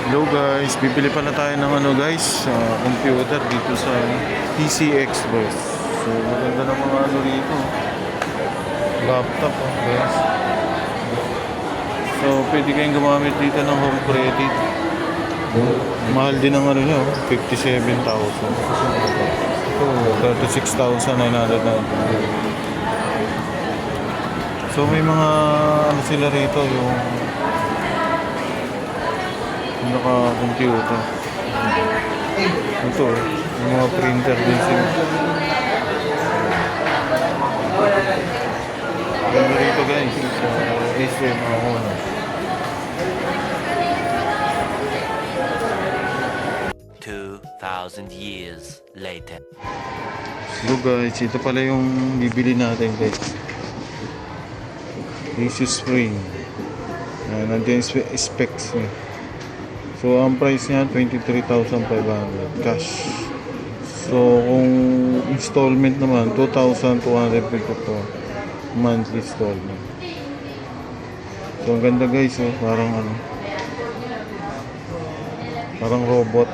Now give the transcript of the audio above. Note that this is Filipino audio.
Hello guys, bibili pala tayo ng computer dito sa PC Express. So maganda ng mga rito. Laptop guys. So pwede kayong gumamit dito ng home credit. Mahal din ang niya, 57,000. So 36,990. So may mga sila rito yung naka-computer. Ito, yung mga printer din sila. Ganda rito guys, sa SM ako na. 2,000 years later. So guys, ito pala yung bibili natin guys. Asus Spring. Nandiyan yung specs niya. So ang price niya 23,500 cash. So kung installment naman 2,254 monthly installment. So ang ganda guys, parang robot.